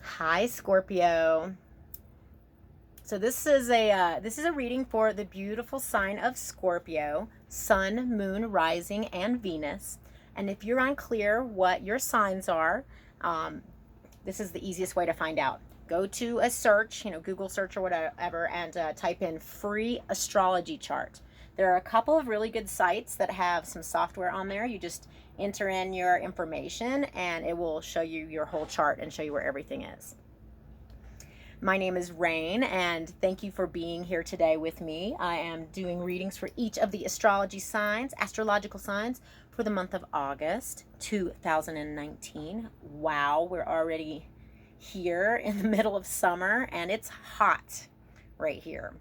Hi, Scorpio. So this is a reading for the beautiful sign of Scorpio, Sun, Moon, Rising, and Venus. And if you're unclear what your signs are, um, this is the easiest way to find out. Go to a search, Google search or whatever, and type in free astrology chart. There are a couple of really good sites that have some software on there. You just enter in your information and it will show you your whole chart and show you where everything is. My name is Rayne, and thank you for being here today with me. I am doing readings for each of the astrological signs for the month of August 2019. Wow, we're already here in the middle of summer, and it's hot right here.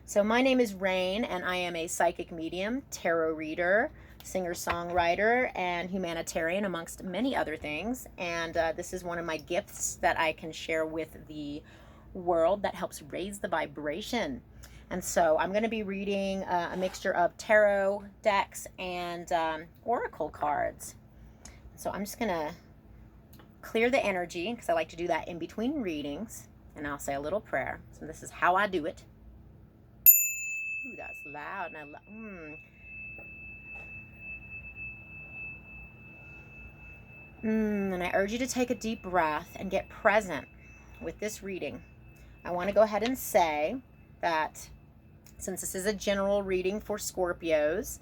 So my name is Rayne, and I am a psychic medium, tarot reader, singer-songwriter, and humanitarian, amongst many other things. And this is one of my gifts that I can share with the world that helps raise the vibration. And so I'm going to be reading a mixture of tarot decks and oracle cards. So I'm just going to clear the energy, because I like to do that in between readings, and I'll say a little prayer. So this is how I do it. Ooh, that's loud. And I urge you to take a deep breath and get present with this reading. I want to go ahead and say that since this is a general reading for Scorpios,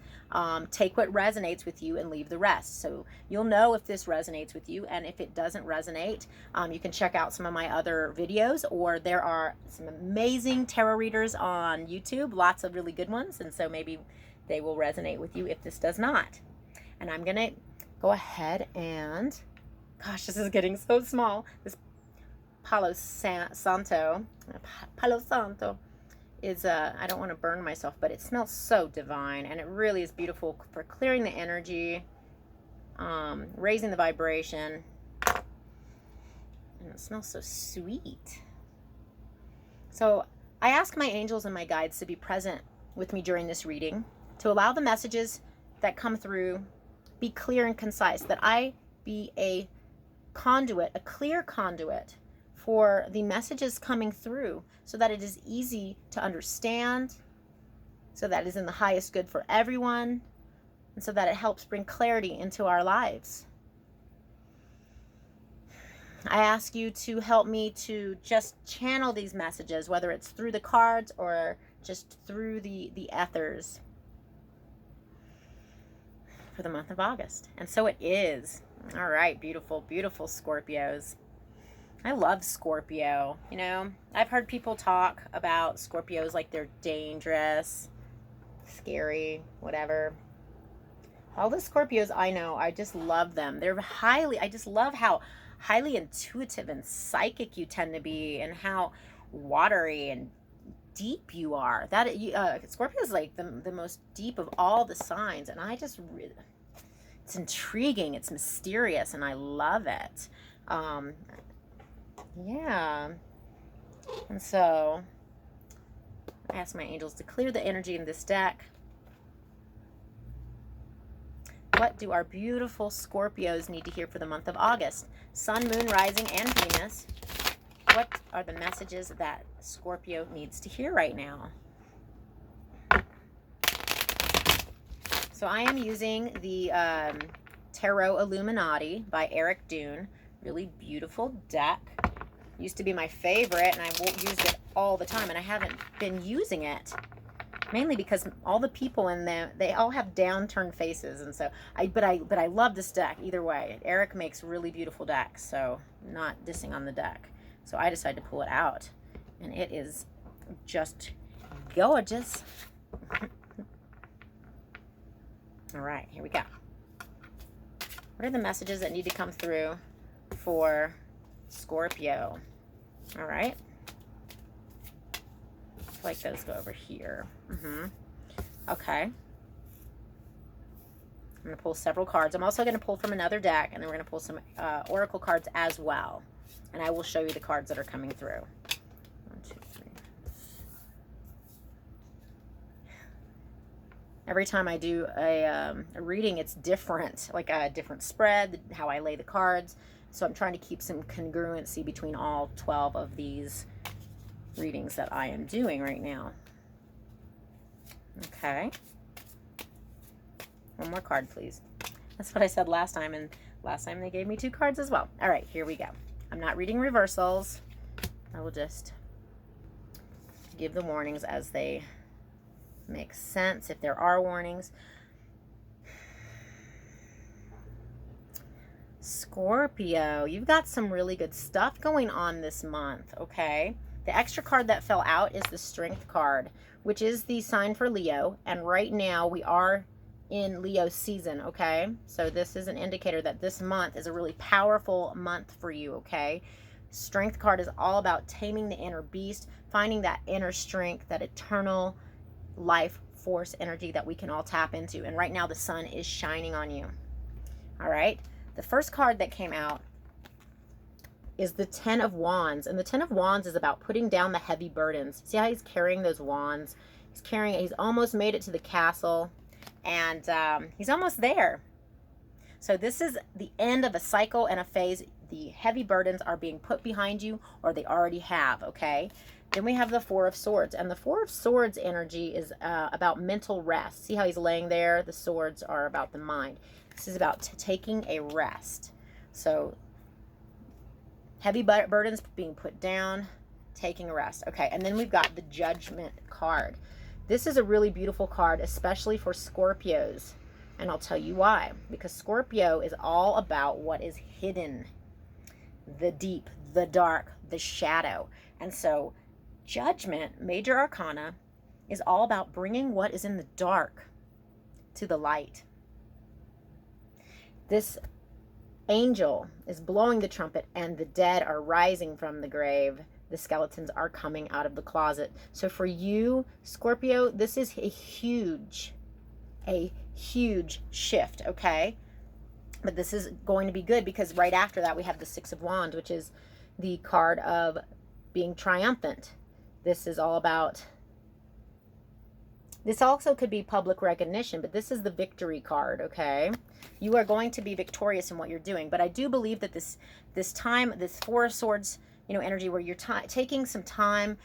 take what resonates with you and leave the rest. So you'll know if this resonates with you, and if it doesn't resonate, you can check out some of my other videos, or there are some amazing tarot readers on YouTube, lots of really good ones, and so maybe they will resonate with you if this does not. And I'm going to go ahead and, gosh, this is getting so small. This Palo Santo is, I don't want to burn myself, but it smells so divine, and it really is beautiful for clearing the energy, raising the vibration, and it smells so sweet. So I ask my angels and my guides to be present with me during this reading, to allow the messages that come through be clear and concise, that I be a conduit, a clear conduit for the messages coming through, so that it is easy to understand, so that it is in the highest good for everyone, and so that it helps bring clarity into our lives. I ask you to help me to just channel these messages, whether it's through the cards or just through the ethers, for the month of August. And so it is. All right, beautiful, beautiful Scorpios. I love Scorpio. I've heard people talk about Scorpios like they're dangerous, scary, whatever. All the Scorpios I know, I just love them. I just love how highly intuitive and psychic you tend to be, and how watery and deep you are. Scorpio is like the most deep of all the signs, and I just really, it's intriguing, it's mysterious, and I love it. Yeah. And so I ask my angels to clear the energy in this deck. What do our beautiful Scorpios need to hear for the month of August? Sun, Moon, Rising, and Venus. What are the messages that Scorpio needs to hear right now? So I am using the Tarot Illuminati by Eric Dune. Really beautiful deck. Used to be my favorite, and I won't use it all the time, and I haven't been using it. Mainly because all the people in them, they all have downturned faces, and so but I love this deck either way. Eric makes really beautiful decks, so I'm not dissing on the deck. So I decided to pull it out, and it is just gorgeous. All right, here we go. What are the messages that need to come through for Scorpio? All right. I feel like those go over here. Okay. I'm going to pull several cards. I'm also going to pull from another deck, and then we're going to pull some oracle cards as well. And I will show you the cards that are coming through. 1, 2, 3. Every time I do a reading, it's different, like a different spread, how I lay the cards. So I'm trying to keep some congruency between all 12 of these readings that I am doing right now. Okay. One more card, please. That's what I said last time, and last time they gave me 2 cards as well. All right, here we go. I'm not reading reversals. I will just give the warnings as they make sense, if there are warnings. Scorpio, you've got some really good stuff going on this month, okay? The extra card that fell out is the Strength card, which is the sign for Leo, and right now we are in Leo season, okay? So this is an indicator that this month is a really powerful month for you, okay? Strength card is all about taming the inner beast, finding that inner strength, that eternal life force energy that we can all tap into. And right now the sun is shining on you. All right. The first card that came out is the 10 of Wands. And the 10 of Wands is about putting down the heavy burdens. See how he's carrying those wands? He's carrying it. He's almost made it to the castle. And he's almost there. So this is the end of a cycle and a phase. The heavy burdens are being put behind you, or they already have, okay? Then we have the 4 of Swords. And the 4 of Swords energy is about mental rest. See how he's laying there? The swords are about the mind. This is about taking a rest. So heavy burdens being put down, taking a rest. Okay, and then we've got the Judgment card. This is a really beautiful card, especially for Scorpios. And I'll tell you why. Because Scorpio is all about what is hidden. The deep, the dark, the shadow. And so Judgment, Major Arcana, is all about bringing what is in the dark to the light. This angel is blowing the trumpet, and the dead are rising from the grave. The skeletons are coming out of the closet. So for you, Scorpio, this is a huge shift, okay? But this is going to be good, because right after that we have the 6 of Wands, which is the card of being triumphant. This is all about, this also could be public recognition, but this is the victory card, okay? You are going to be victorious in what you're doing. But I do believe that this time, this 4 of Swords, energy, where you're taking some time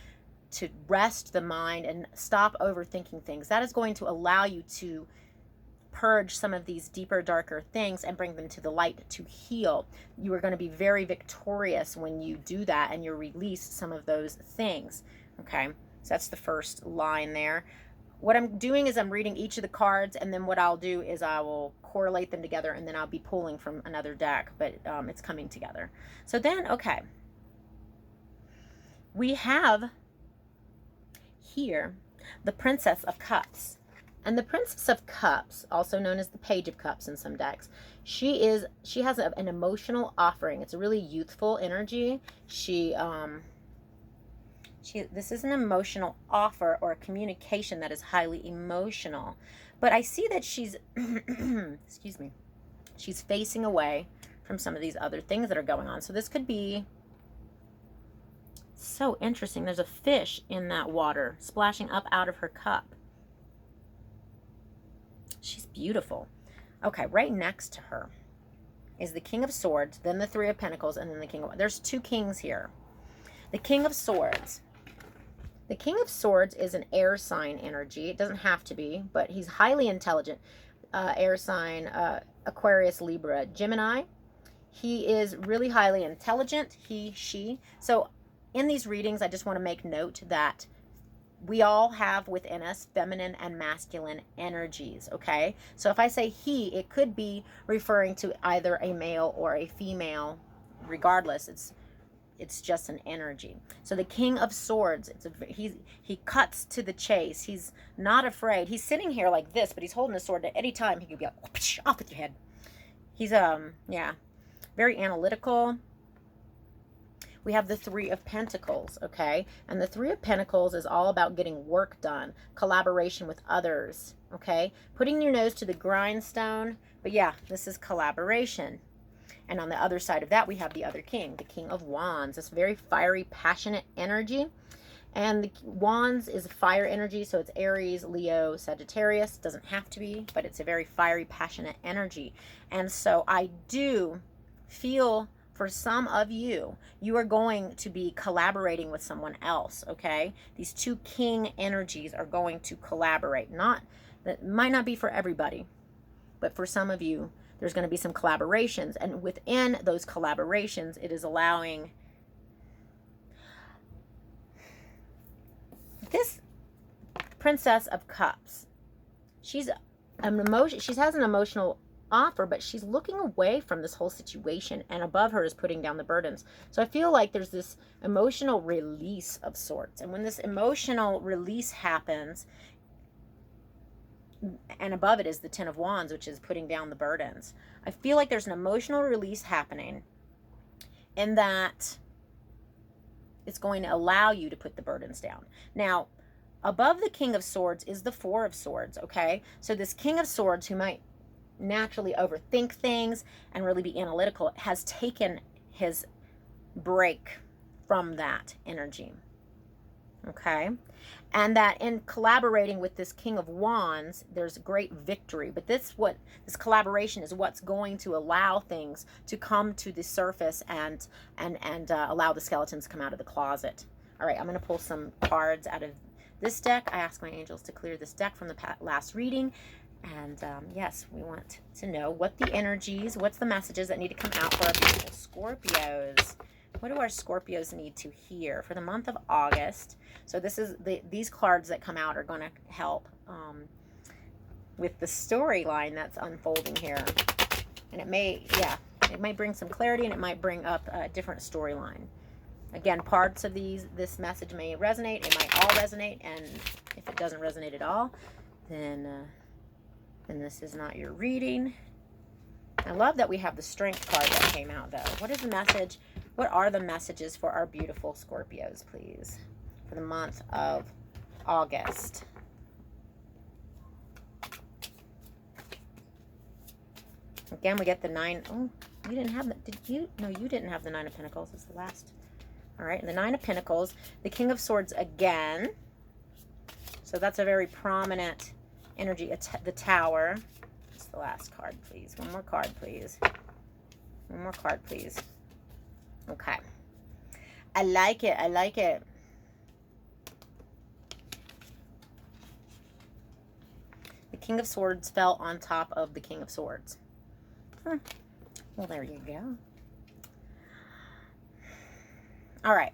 to rest the mind and stop overthinking things, that is going to allow you to purge some of these deeper, darker things and bring them to the light to heal. You are going to be very victorious when you do that, and you release some of those things, okay? So that's the first line there. What I'm doing is I'm reading each of the cards, and then what I'll do is I will correlate them together, and then I'll be pulling from another deck, but it's coming together. So then, okay, we have here the Princess of Cups. And the Princess of Cups, also known as the Page of Cups in some decks, she has an emotional offering. It's a really youthful energy. This is an emotional offer, or a communication that is highly emotional. But I see that she's, excuse me, she's facing away from some of these other things that are going on. So this could be so interesting. There's a fish in that water splashing up out of her cup. She's beautiful. Okay, right next to her is the King of Swords, then the 3 of Pentacles, and then the King of... There's 2 kings here. The King of Swords. The King of Swords is an air sign energy. It doesn't have to be, but he's highly intelligent. Air sign, Aquarius, Libra, Gemini. He is really highly intelligent, he, she. So in these readings, I just want to make note that we all have within us feminine and masculine energies, okay? So if I say he, it could be referring to either a male or a female. Regardless, it's just an energy. So the King of Swords, he cuts to the chase. He's not afraid. He's sitting here like this, but he's holding a sword. At any time, he could be like, off with your head. He's, yeah, very analytical. We have the 3 of Pentacles, okay? And the 3 of Pentacles is all about getting work done, collaboration with others, okay? Putting your nose to the grindstone. But yeah, this is collaboration. And on the other side of that, we have the other king, the King of Wands. This very fiery, passionate energy. And the Wands is fire energy, so it's Aries, Leo, Sagittarius. Doesn't have to be, but it's a very fiery, passionate energy. And so I do feel for some of you, you are going to be collaborating with someone else, okay? These two king energies are going to collaborate. That might not be for everybody, but for some of you, there's going to be some collaborations. And within those collaborations, it is allowing this Princess of Cups. She has an emotional offer, but she's looking away from this whole situation, and above her is putting down the burdens. So I feel like there's this emotional release of sorts, and when this emotional release happens, and above it is the Ten of Wands, which is putting down the burdens, I feel like there's an emotional release happening, in that it's going to allow you to put the burdens down. Now, above the King of Swords is the Four of Swords, okay? So this King of Swords, who might naturally overthink things and really be analytical, has taken his break from that energy, okay? And that in collaborating with this King of Wands, there's great victory. But this collaboration is what's going to allow things to come to the surface and allow the skeletons to come out of the closet. All right, I'm going to pull some cards out of this deck. I asked my angels to clear this deck from the last reading. And yes, we want to know what's the messages that need to come out for our beautiful Scorpios. What do our Scorpios need to hear for the month of August? So this is these cards that come out are going to help with the storyline that's unfolding here. And it may bring some clarity, and it might bring up a different storyline. Again, parts of this message may resonate. It might all resonate. And if it doesn't resonate at all, then this is not your reading. I love that we have the Strength card that came out, though. What is the message? What are the messages for our beautiful Scorpios, please, for the month of August? Again, we get the 9. Oh, you didn't have that. Did you? No, you didn't have the 9 of Pentacles. It's the last. All right, and the 9 of Pentacles, the King of Swords again. So that's a very prominent energy. The Tower. It's the last card, please. One more card, please. One more card, please. Okay. I like it. I like it. The King of Swords fell on top of the King of Swords. Well, there you go. All right.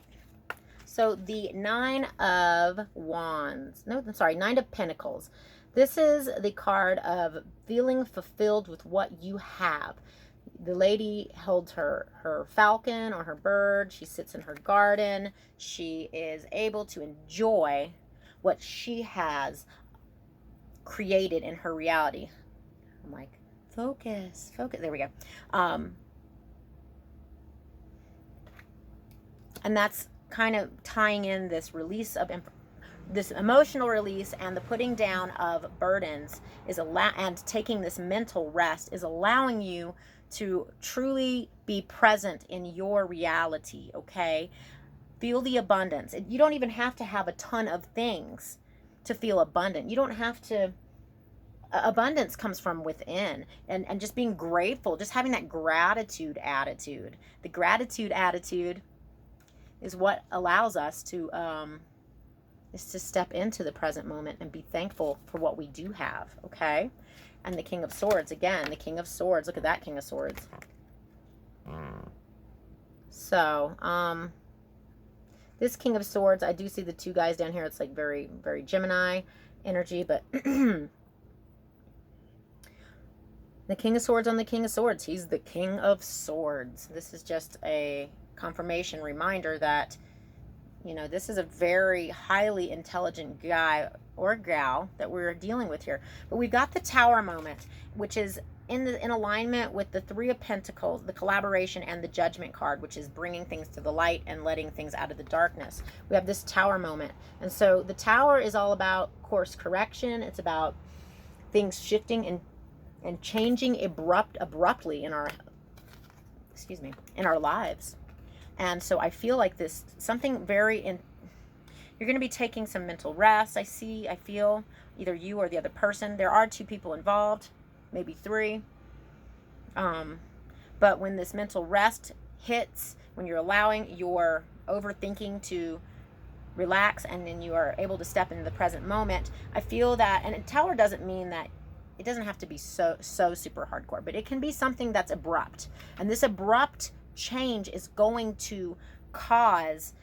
So the 9 of Wands. No, I'm sorry. 9 of Pentacles. This is the card of feeling fulfilled with what you have. The lady holds her falcon or her bird. She sits in her garden. She is able to enjoy what she has created in her reality. I'm like, focus. There we go. And that's kind of tying in this release of this emotional release, and the putting down of burdens and taking this mental rest is allowing you to truly be present in your reality, okay? Feel the abundance. You don't even have to have a ton of things to feel abundant. You don't have to. Abundance comes from within, and just being grateful, just having that gratitude attitude. The gratitude attitude is what allows us to step into the present moment and be thankful for what we do have, okay? And the King of Swords, again, the King of Swords. Look at that King of Swords. So, this King of Swords, I do see the two guys down here. It's like very, very Gemini energy, but the King of Swords on the King of Swords. He's the King of Swords. This is just a confirmation reminder that, you know, this is a very highly intelligent guy or gal that we're dealing with here. But we've got the Tower moment, which is in alignment with the 3 of Pentacles, the Collaboration, and the Judgment card, which is bringing things to the light and letting things out of the darkness. We have this Tower moment. And so the Tower is all about course correction. It's about things shifting and changing abruptly in our lives. And so I feel like this something you're going to be taking some mental rest. I feel either you or the other person. There are 2 people involved, maybe 3. But when this mental rest hits, when you're allowing your overthinking to relax, and then you are able to step into the present moment, I feel that, and a Tower doesn't mean that it doesn't have to be so super hardcore, but it can be something that's abrupt. And this abrupt change is going to cause,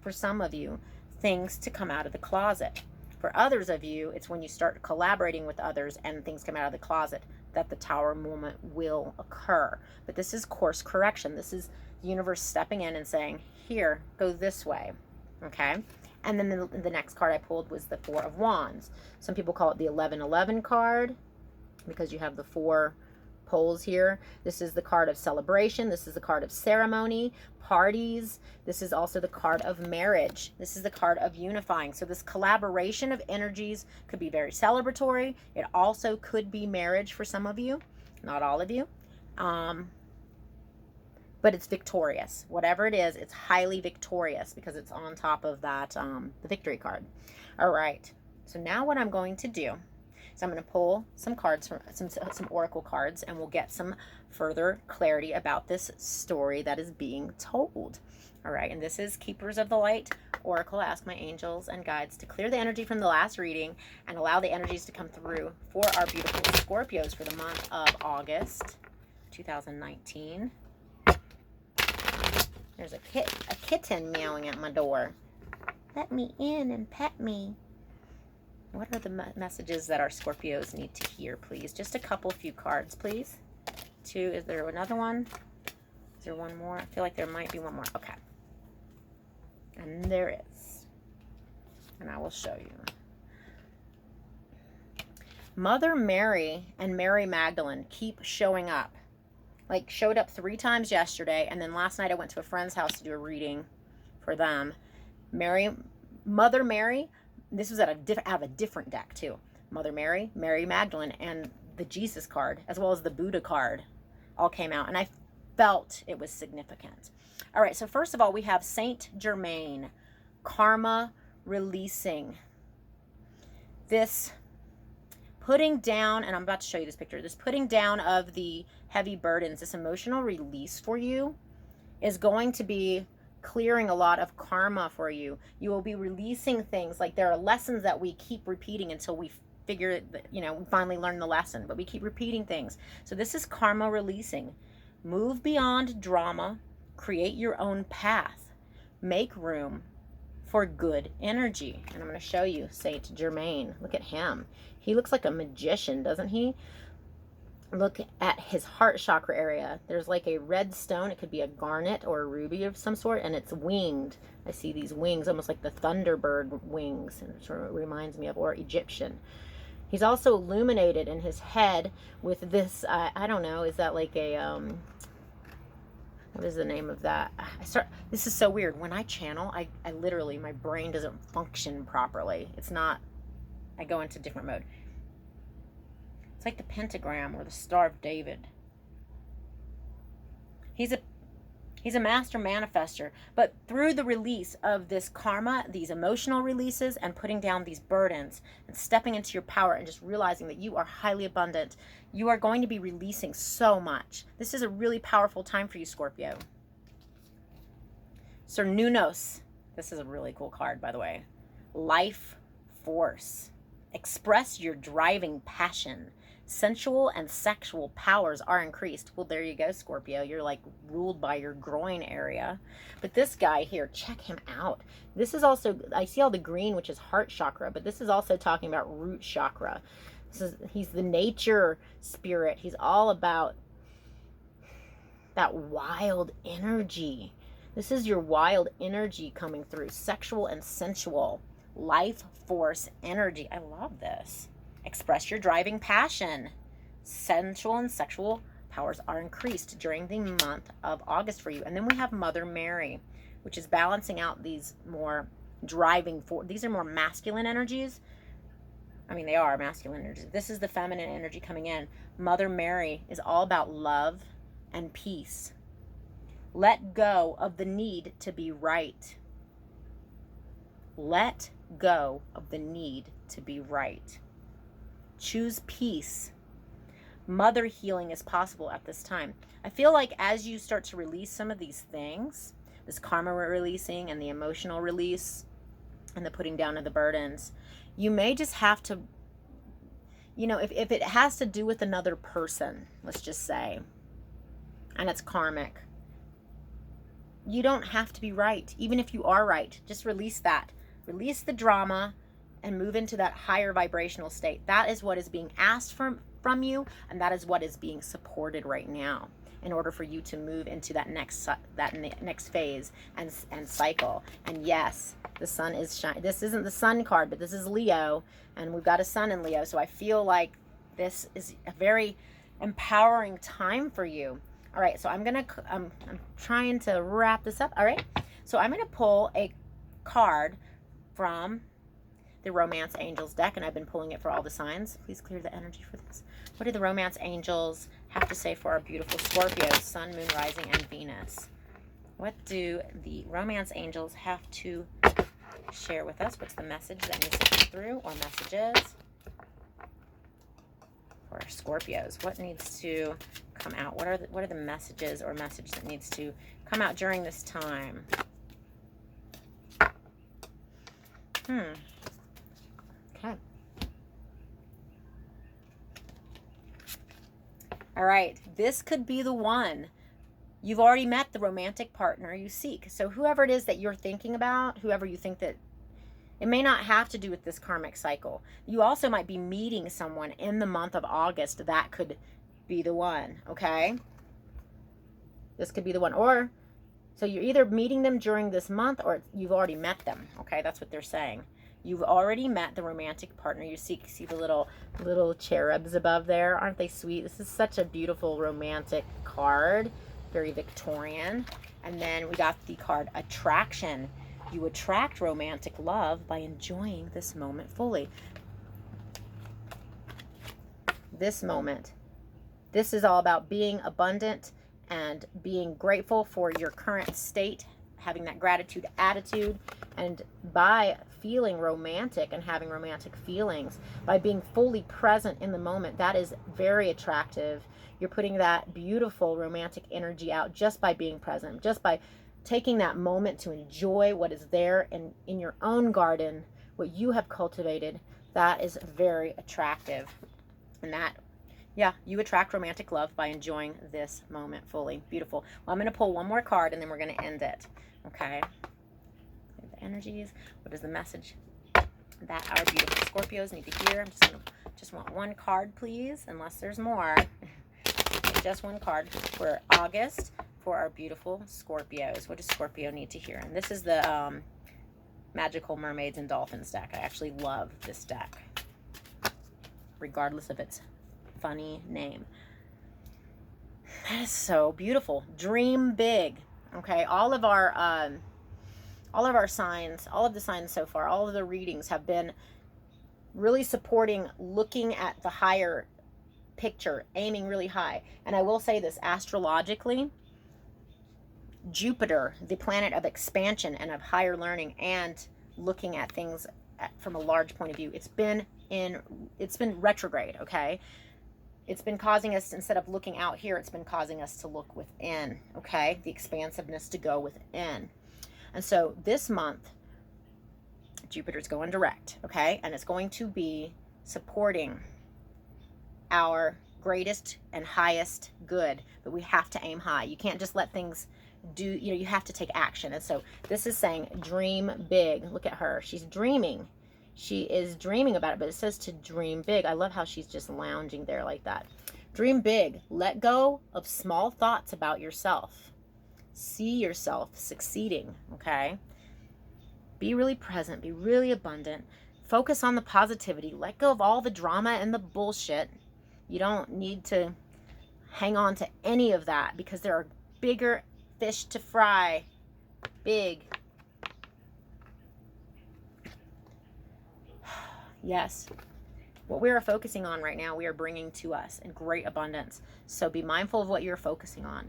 for some of you, things to come out of the closet. For others of you, it's when you start collaborating with others and things come out of the closet that the Tower moment will occur. But this is course correction. This is the universe stepping in and saying, here, go this way. Okay? And then the next card I pulled was the Four of Wands. Some people call it the 1111 card because you have the 4 poles here. This is the card of celebration. This is the card of ceremony, parties. This is also the card of marriage. This is the card of unifying. So this collaboration of energies could be very celebratory. It also could be marriage for some of you, not all of you. But it's victorious. Whatever it is, it's highly victorious because it's on top of that, the victory card. All right. So now what I'm going to do is I'm going to pull some cards, from some oracle cards, and we'll get some further clarity about this story that is being told. All right. And this is Keepers of the Light Oracle. I ask my angels and guides to clear the energy from the last reading and allow the energies to come through for our beautiful Scorpios for the month of August 2019. There's a kitten meowing at my door. Let me in and pet me. What are the messages that our Scorpios need to hear, please? Just a few cards, please. 2. Is there another one? Is there one more? I feel like there might be one more. Okay. And there is. And I will show you. Mother Mary and Mary Magdalene keep showing up. Like, showed up 3 times yesterday, and then last night I went to a friend's house to do a reading for them. Mother Mary, this was out of a different deck too. Mother Mary, Mary Magdalene, and the Jesus card, as well as the Buddha card, all came out, and I felt it was significant. All right, so first of all, we have Saint Germain, karma releasing. This putting down, and I'm about to show you this picture, this putting down of the heavy burdens, this emotional release for you is going to be clearing a lot of karma for you. You will be releasing things, like there are lessons that we keep repeating until we figure that, we finally learn the lesson, but we keep repeating things. So this is karma releasing. Move beyond drama, create your own path, make room for good energy. And I'm going to show you Saint Germain. Look at him. He looks like a magician, doesn't he? Look at his heart chakra area. There's like a red stone. It could be a garnet or a ruby of some sort, and it's winged. I see these wings, almost like the thunderbird wings, and it sort of reminds me of, or Egyptian. He's also illuminated in his head with this, I don't know, is that like a, what is the name of that? This is so weird. When I channel, I literally, my brain doesn't function properly. It's not, I go into different mode. It's like the pentagram or the Star of David. He's a master manifester, but through the release of this karma, these emotional releases, and putting down these burdens and stepping into your power and just realizing that you are highly abundant, you are going to be releasing so much. This is a really powerful time for you, Scorpio. Sir Nunos. This is a really cool card, by the way. Life force. Express your driving passion. Sensual and sexual powers are increased. Well, there you go, Scorpio. You're like ruled by your groin area. But this guy here, check him out. This is also, I see all the green, which is heart chakra, but this is also talking about root chakra. He's the nature spirit. He's all about that wild energy. This is your wild energy coming through. Sexual and sensual. Life force energy. I love this. Express your driving passion. Sensual and sexual powers are increased during the month of August for you. And then we have Mother Mary, which is balancing out these more driving force. These are more masculine energies. I mean, they are masculine energies. This is the feminine energy coming in. Mother Mary is all about love and peace. Let go of the need to be right. Let go of the need to be right. Choose peace. mother healing is possible at this time. I feel like as you start to release some of these things, this karma releasing and the emotional release and the putting down of the burdens, you may just have to, you know, if it has to do with another person, let's just say, and it's karmic, you don't have to be right. Even if you are right, just release that. Release the drama and move into that higher vibrational state. That is what is being asked from you, and that is what is being supported right now in order for you to move into that next phase and cycle. And yes, the sun is shining. This isn't the sun card, but this is Leo, and we've got a sun in Leo. So I feel like this is a very empowering time for you. All right, so I'm trying to wrap this up. All right, so I'm gonna pull a card from the Romance Angels deck, and I've been pulling it for all the signs. Please clear the energy for this. What do the Romance Angels have to say for our beautiful Scorpios, Sun, Moon, Rising, and Venus? What do the Romance Angels have to share with us? What's the message that needs to come through, or messages for our Scorpios? What needs to come out? What are the messages or message that needs to come out during this time? Okay. All right, this could be the one. You've already met the romantic partner you seek. So whoever it is that you're thinking about, whoever you think that, it may not have to do with this karmic cycle. You also might be meeting someone in the month of August. That could be the one, okay? This could be the one. Or, so you're either meeting them during this month or you've already met them, okay? That's what they're saying. You've already met the romantic partner you seek. See the little cherubs above there? Aren't they sweet? This is such a beautiful romantic card. Very Victorian. And then we got the card Attraction. You attract romantic love by enjoying this moment fully. This moment. This is all about being abundant and being grateful for your current state, having that gratitude attitude, and by feeling romantic and having romantic feelings, by being fully present in the moment, that is very attractive. You're putting that beautiful romantic energy out just by being present, just by taking that moment to enjoy what is there in your own garden, what you have cultivated. That is very attractive. And that, yeah, you attract romantic love by enjoying this moment fully. Beautiful. Well, I'm going to pull one more card and then we're going to end it. Okay. The energies. What is the message that our beautiful Scorpios need to hear? I'm just want one card, please, unless there's more. Just one card for August for our beautiful Scorpios. What does Scorpio need to hear? And this is the Magical Mermaids and Dolphins deck. I actually love this deck, regardless of its funny name. That is so beautiful. Dream big. Okay, all of our signs, all of the signs so far, all of the readings have been really supporting looking at the higher picture, aiming really high. And I will say this, astrologically, Jupiter, the planet of expansion and of higher learning and looking at things from a large point of view, it's been retrograde, okay? It's been causing us, instead of looking out here, it's been causing us to look within, okay? The expansiveness to go within. And so this month, Jupiter's going direct, okay? And it's going to be supporting our greatest and highest good, but we have to aim high. You can't just let things do, you have to take action. And so this is saying dream big. Look at her. She's dreaming. She is dreaming about it, but it says to dream big. I love how she's just lounging there like that. Dream big. Let go of small thoughts about yourself. See yourself succeeding, okay? Be really present. Be really abundant. Focus on the positivity. Let go of all the drama and the bullshit. You don't need to hang on to any of that because there are bigger fish to fry. Big. Yes. What we are focusing on right now, we are bringing to us in great abundance. So be mindful of what you're focusing on.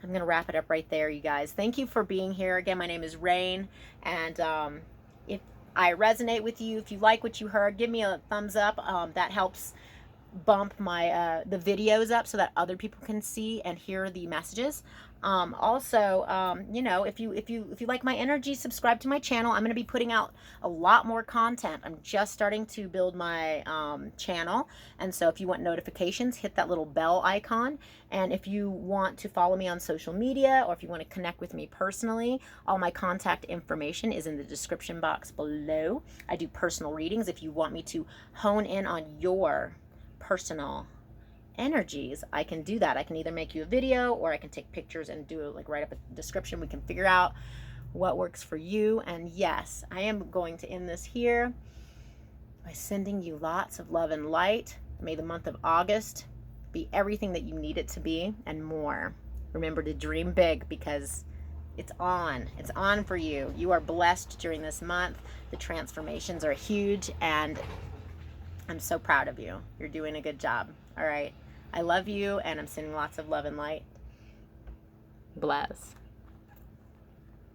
I'm going to wrap it up right there, you guys. Thank you for being here. Again, my name is Rayne. And if I resonate with you, if you like what you heard, give me a thumbs up. That helps bump my the videos up so that other people can see and hear the messages. Also, you know, if you like my energy, subscribe to my channel. I'm going to be putting out a lot more content. I'm just starting to build my channel, and so if you want notifications, hit that little bell icon. And if you want to follow me on social media, or if you want to connect with me personally, all my contact information is in the description box below. I do personal readings if you want me to hone in on your personal energies. I can do that. I can either make you a video, or I can take pictures and do it, like, right up a description. We can figure out what works for you. And yes, I am going to end this here by sending you lots of love and light. May the month of August be everything that you need it to be and more. Remember to dream big, because it's on. It's on for you. You are blessed during this month. The transformations are huge, and I'm so proud of you. You're doing a good job. All right. I love you, and I'm sending lots of love and light. Bless.